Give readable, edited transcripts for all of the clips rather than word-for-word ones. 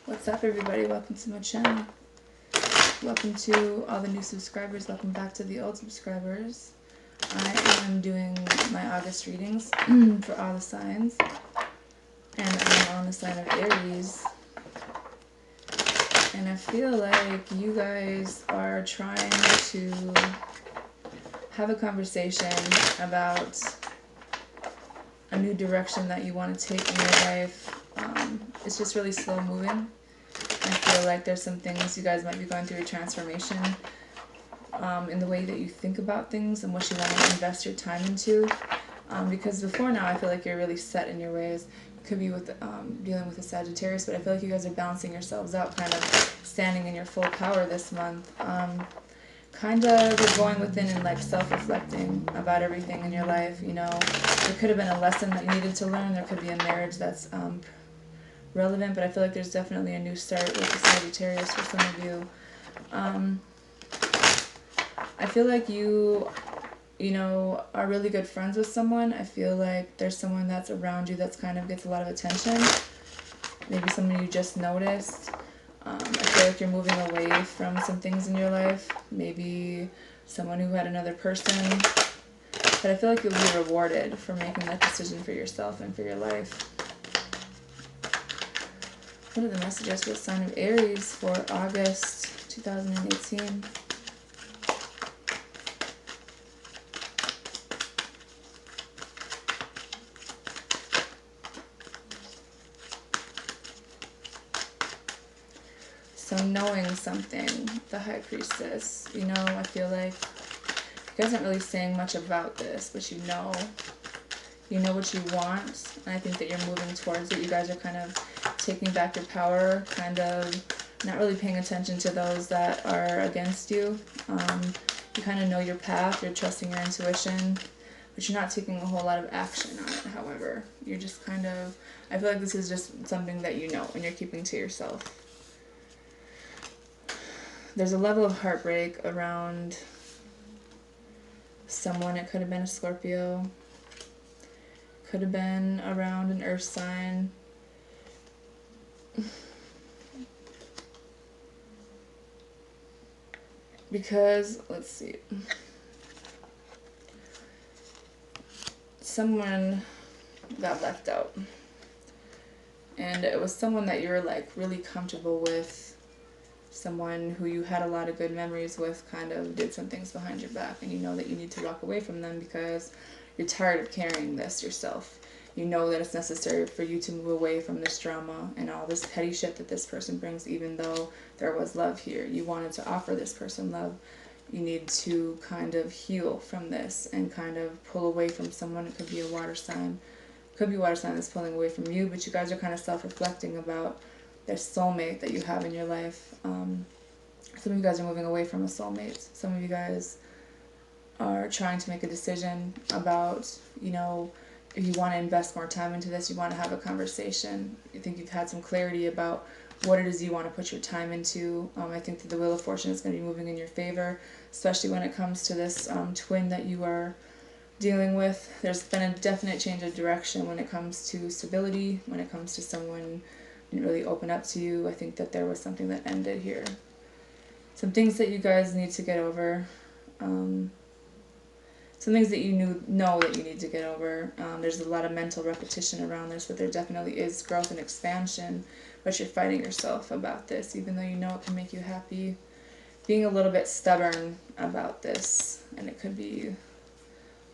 What's up, everybody? Welcome to my channel. Welcome to all the new subscribers. Welcome back to the old subscribers. I am doing my August readings for all the signs, and I'm on the sign of Aries. And I feel like you guys are trying to have a conversation about a new direction that you want to take in your life. It's just really slow moving. I feel like there's some things you guys might be going through a transformation in the way that you think about things and what you want to invest your time into. Because before now, I feel like you're really set in your ways. It could be with dealing with a Sagittarius, but I feel like you guys are balancing yourselves out, kind of standing in your full power this month. Kind of going within and like self-reflecting about everything in your life. You know, there could have been a lesson that you needed to learn. There could be a marriage that's relevant, but I feel like there's definitely a new start with the Sagittarius for some of you. I feel like you know, are really good friends with someone. I feel like there's someone that's around you that's kind of gets a lot of attention. Maybe someone you just noticed. I feel like you're moving away from some things in your life. Maybe someone who had another person. But I feel like you'll be rewarded for making that decision for yourself and for your life. What are the messages for the sign of Aries for August 2018? So knowing something, the High Priestess, you know, I feel like you guys aren't really saying much about this, but you know what you want, and I think that you're moving towards it. You guys are kind of taking back your power, kind of not really paying attention to those that are against you. You kind of know your path, you're trusting your intuition, but you're not taking a whole lot of action on it, however. You're just kind of, I feel like this is just something that you know and you're keeping to yourself. There's a level of heartbreak around someone. It could have been a Scorpio. Could have been around an earth sign. Because, let's see. Someone got left out. And it was someone that you were like really comfortable with. Someone who you had a lot of good memories with kind of did some things behind your back, and you know that you need to walk away from them because you're tired of carrying this yourself. You know that it's necessary for you to move away from this drama and all this petty shit that this person brings, even though there was love here. You wanted to offer this person love. You need to kind of heal from this and kind of pull away from someone. It could be a water sign. It could be a water sign that's pulling away from you, but you guys are kind of self-reflecting about their soulmate that you have in your life. Some of you guys are moving away from a soulmate. Some of you guys are trying to make a decision about, you know, if you want to invest more time into this, you want to have a conversation. You think you've had some clarity about what it is you want to put your time into. I think that the Wheel of Fortune is going to be moving in your favor, especially when it comes to this twin that you are dealing with. There's been a definite change of direction when it comes to stability, when it comes to someone didn't really open up to you. I think that there was something that ended here. Some things that you guys need to get over. Some things that you know that you need to get over. There's a lot of mental repetition around this, but there definitely is growth and expansion. But you're fighting yourself about this, even though you know it can make you happy. Being a little bit stubborn about this, and it could be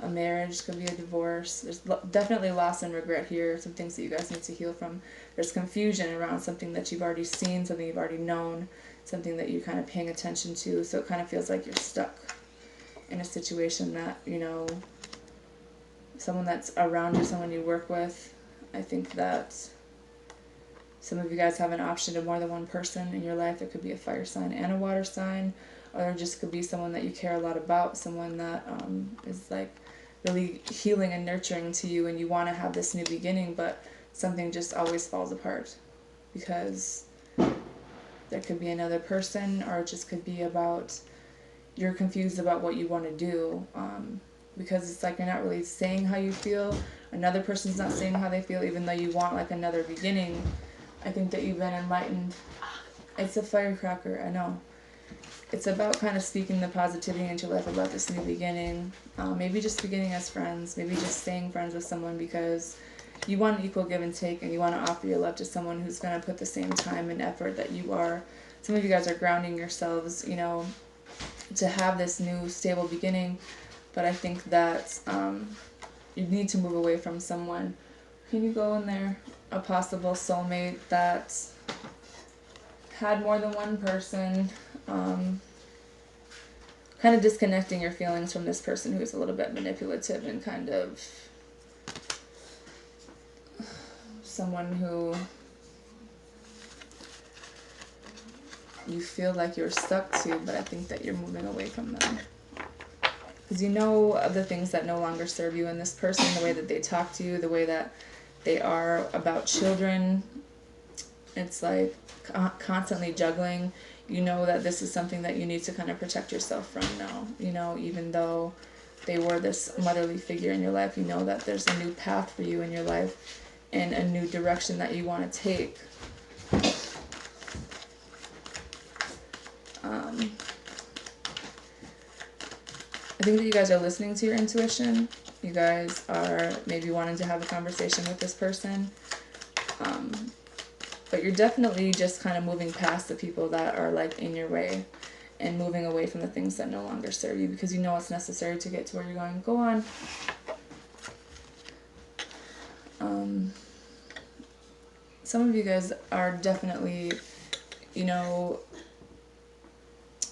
a marriage, could be a divorce. There's definitely loss and regret here, some things that you guys need to heal from. There's confusion around something that you've already seen, something you've already known, something that you're kind of paying attention to, so it kind of feels like you're stuck in a situation that, you know, someone that's around you, someone you work with. I think that some of you guys have an option to more than one person in your life. There could be a fire sign and a water sign, or there just could be someone that you care a lot about, someone that is like really healing and nurturing to you, and you want to have this new beginning, but something just always falls apart because there could be another person, or it just could be about you're confused about what you want to do, because it's like you're not really saying how you feel. Another person's not saying how they feel, even though you want like another beginning. I think that you've been enlightened. It's a firecracker, I know. It's about kind of speaking the positivity into your life about this new beginning. Maybe just beginning as friends. Maybe just staying friends with someone because you want an equal give and take, and you want to offer your love to someone who's going to put the same time and effort that you are. Some of you guys are grounding yourselves, you know, to have this new stable beginning. But I think that you need to move away from someone. Can you go in there? A possible soulmate that had more than one person. Kind of disconnecting your feelings from this person who's a little bit manipulative and kind of someone who you feel like you're stuck to, but I think that you're moving away from them. Because you know of the things that no longer serve you in this person, the way that they talk to you, the way that they are about children. It's like constantly juggling. You know that this is something that you need to kind of protect yourself from now. You know, even though they were this motherly figure in your life, you know that there's a new path for you in your life and a new direction that you want to take. I think that you guys are listening to your intuition. You guys are maybe wanting to have a conversation with this person. But you're definitely just kind of moving past the people that are like in your way and moving away from the things that no longer serve you because you know it's necessary to get to where you're going. Go on. Some of you guys are definitely, you know,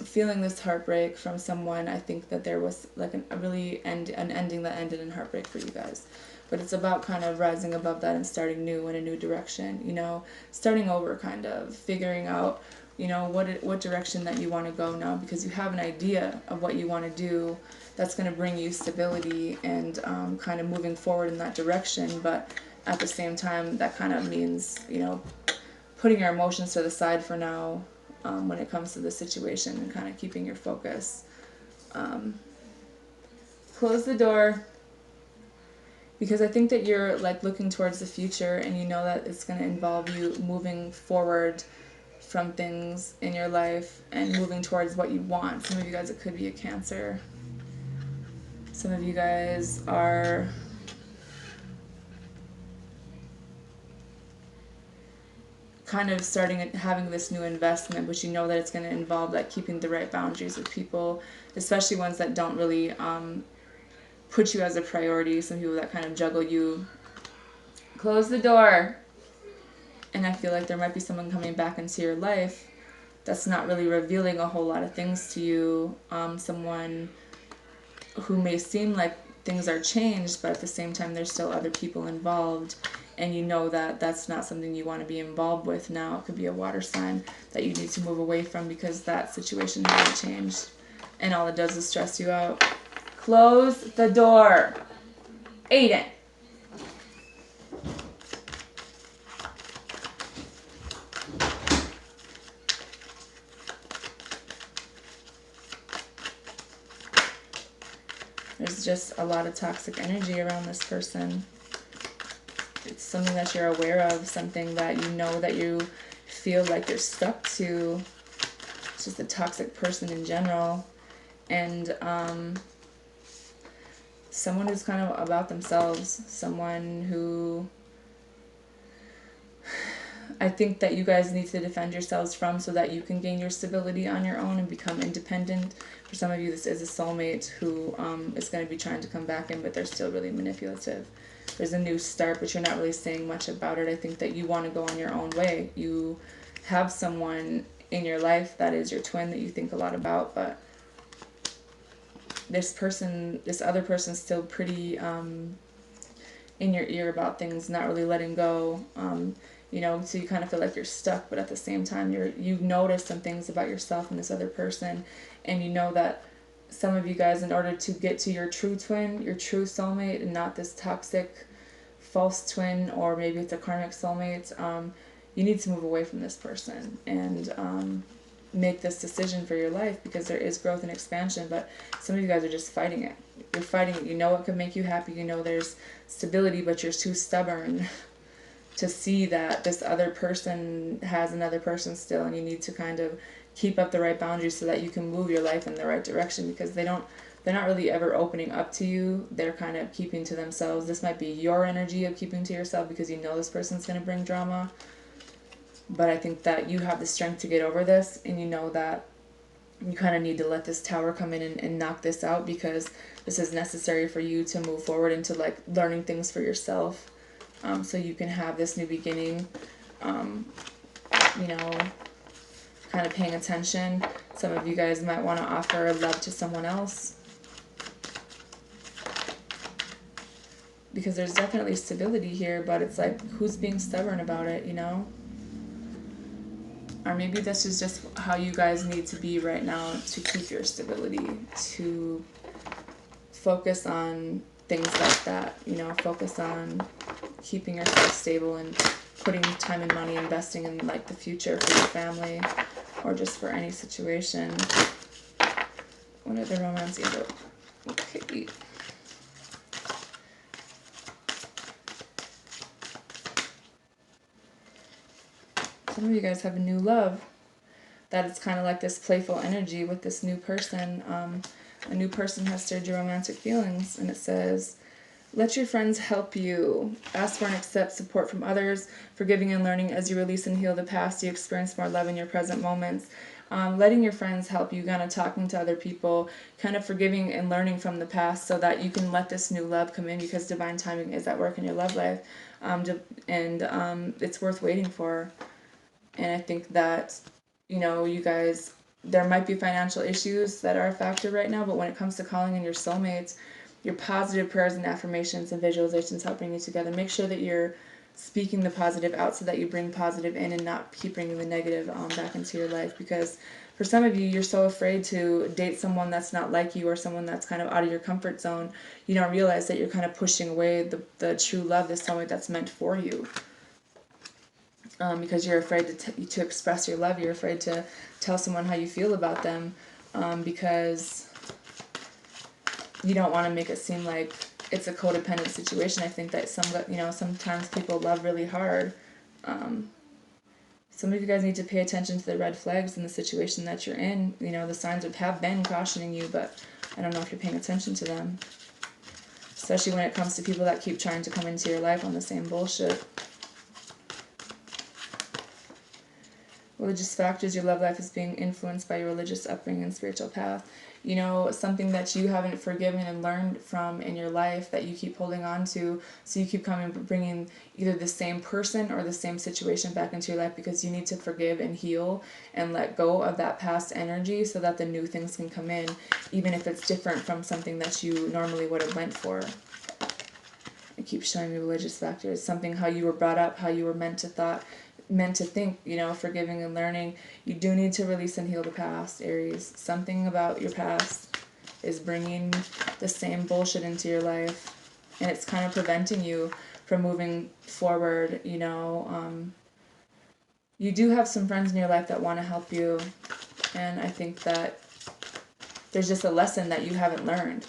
feeling this heartbreak from someone. I think that there was like an ending that ended in heartbreak for you guys. But it's about kind of rising above that and starting new in a new direction, you know, starting over, kind of figuring out, you know, what direction that you want to go now, because you have an idea of what you want to do that's going to bring you stability and kind of moving forward in that direction. But at the same time, that kind of means, you know, putting your emotions to the side for now when it comes to the situation and kind of keeping your focus. Close the door. Because I think that you're like looking towards the future and you know that it's going to involve you moving forward from things in your life and moving towards what you want. Some of you guys, it could be a Cancer. Some of you guys are kind of having this new investment, but you know that it's going to involve like keeping the right boundaries with people, especially ones that don't really put you as a priority. Some people that kind of juggle you. Close the door. And I feel like there might be someone coming back into your life that's not really revealing a whole lot of things to you. Someone who may seem like things are changed, but at the same time there's still other people involved. And you know that that's not something you want to be involved with now. It could be a water sign that you need to move away from because that situation hasn't changed. And all it does is stress you out. Close the door. Aiden. There's just a lot of toxic energy around this person. It's something that you're aware of, something that you know that you feel like you're stuck to. It's just a toxic person in general. And someone who's kind of about themselves, someone who I think that you guys need to defend yourselves from so that you can gain your stability on your own and become independent. For some of you, this is a soulmate who is going to be trying to come back in, but they're still really manipulative. There's a new start, but you're not really saying much about it. I think that you want to go on your own way. You have someone in your life that is your twin that you think a lot about, but this other person's still pretty in your ear about things, not really letting go. You know, so you kind of feel like you're stuck, but at the same time, you notice some things about yourself and this other person, and you know that some of you guys, in order to get to your true twin, your true soulmate, and not this toxic false twin, or maybe it's a karmic soulmate, you need to move away from this person and make this decision for your life, because there is growth and expansion, but some of you guys are just fighting it. You're fighting it. You know it could make you happy. You know there's stability, but you're too stubborn to see that this other person has another person still, and you need to kind of keep up the right boundaries so that you can move your life in the right direction, because they're not really ever opening up to you. They're kind of keeping to themselves. This might be your energy of keeping to yourself because you know this person's going to bring drama. But I think that you have the strength to get over this, and you know that you kind of need to let this tower come in and knock this out, because this is necessary for you to move forward into like learning things for yourself, so you can have this new beginning. You know, kind of paying attention. Some of you guys might want to offer love to someone else, because there's definitely stability here, but it's like, who's being stubborn about it, you know? Or maybe this is just how you guys need to be right now to keep your stability, to focus on things like that, you know, focus on keeping yourself stable and putting time and money, investing in like the future for your family, or just for any situation. What are the romance angel? Okay. Some of you guys have a new love. That it's kind of like this playful energy with this new person. A new person has stirred your romantic feelings, and it says, let your friends help you. Ask for and accept support from others. Forgiving and learning as you release and heal the past, you experience more love in your present moments. Letting your friends help you, kind of talking to other people, kind of forgiving and learning from the past so that you can let this new love come in, because divine timing is at work in your love life. And it's worth waiting for. And I think that, you know, you guys, there might be financial issues that are a factor right now, but when it comes to calling in your soulmates, your positive prayers and affirmations and visualizations help bring you together. Make sure that you're speaking the positive out so that you bring positive in and not keep bringing the negative back into your life. Because for some of you, you're so afraid to date someone that's not like you, or someone that's kind of out of your comfort zone. You don't realize that you're kind of pushing away the true love, the soulmate that's meant for you. Because you're afraid to express your love. You're afraid to tell someone how you feel about them, because you don't want to make it seem like it's a codependent situation. I think that sometimes people love really hard. Some of you guys need to pay attention to the red flags in the situation that you're in. You know, the signs have been cautioning you, but I don't know if you're paying attention to them. Especially when it comes to people that keep trying to come into your life on the same bullshit. Religious factors, your love life is being influenced by your religious upbringing and spiritual path. You know, something that you haven't forgiven and learned from in your life that you keep holding on to, so you keep bringing either the same person or the same situation back into your life, because you need to forgive and heal and let go of that past energy so that the new things can come in, even if it's different from something that you normally would have went for. It keeps showing me religious factors, something how you were brought up, how you were meant to think, you know, forgiving and learning. You do need to release and heal the past, Aries. Something about your past is bringing the same bullshit into your life, and it's kind of preventing you from moving forward, you know. You do have some friends in your life that want to help you, and I think that there's just a lesson that you haven't learned,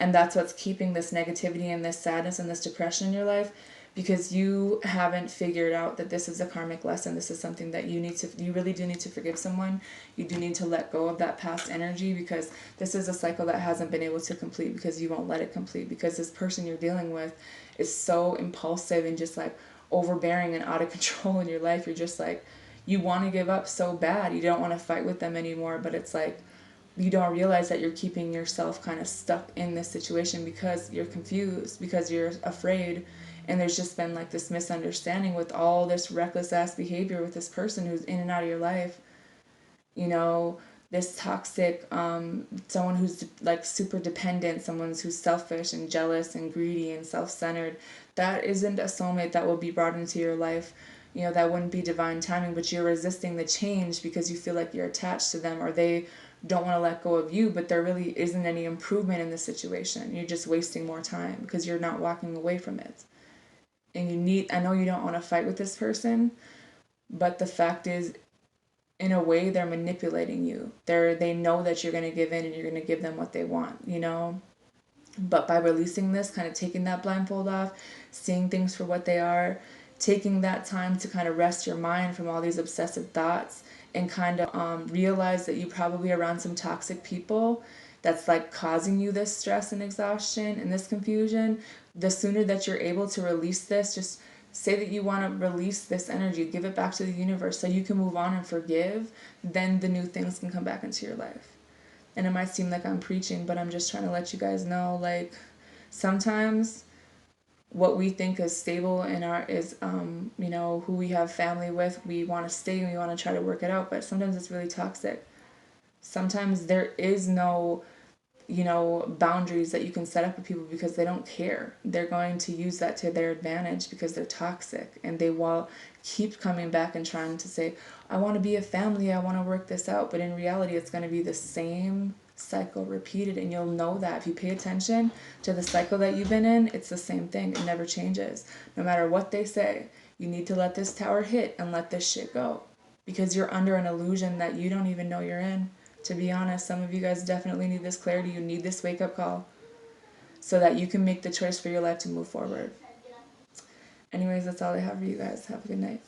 and that's what's keeping this negativity and this sadness and this depression in your life, because you haven't figured out that this is a karmic lesson. This is something that you really do need to forgive someone. You do need to let go of that past energy, because this is a cycle that hasn't been able to complete, because you won't let it complete, because this person you're dealing with is so impulsive and just like overbearing and out of control in your life. You're just like, you want to give up so bad. You don't want to fight with them anymore, but it's like, you don't realize that you're keeping yourself kind of stuck in this situation because you're confused, because you're afraid. And there's just been like this misunderstanding with all this reckless ass behavior with this person who's in and out of your life. You know, this toxic, someone who's like super dependent, someone who's selfish and jealous and greedy and self-centered. That isn't a soulmate that will be brought into your life. You know, that wouldn't be divine timing, but you're resisting the change because you feel like you're attached to them, or they don't want to let go of you, but there really isn't any improvement in the situation. You're just wasting more time because you're not walking away from it. And I know you don't want to fight with this person, but the fact is, in a way, they're manipulating you. They know that you're going to give in and you're going to give them what they want, you know? But by releasing this, kind of taking that blindfold off, seeing things for what they are, taking that time to kind of rest your mind from all these obsessive thoughts, and kind of realize that you probably around some toxic people that's like causing you this stress and exhaustion and this confusion. The sooner that you're able to release this, just say that you want to release this energy, give it back to the universe so you can move on and forgive, then the new things can come back into your life. And it might seem like I'm preaching, but I'm just trying to let you guys know, like, sometimes what we think is stable in our is you know, who we have family with, we want to stay and we want to try to work it out, but sometimes it's really toxic. Sometimes there is no, you know, boundaries that you can set up with people because they don't care. They're going to use that to their advantage because they're toxic, and they will keep coming back and trying to say, I want to be a family, I want to work this out. But in reality, it's going to be the same cycle repeated, and you'll know that if you pay attention to the cycle that you've been in. It's the same thing. It never changes. No matter what they say, you need to let this tower hit and let this shit go, because you're under an illusion that you don't even know you're in. To be honest, some of you guys definitely need this clarity. You need this wake up call so that you can make the choice for your life to move forward. Anyways, that's all I have for you guys. Have a good night.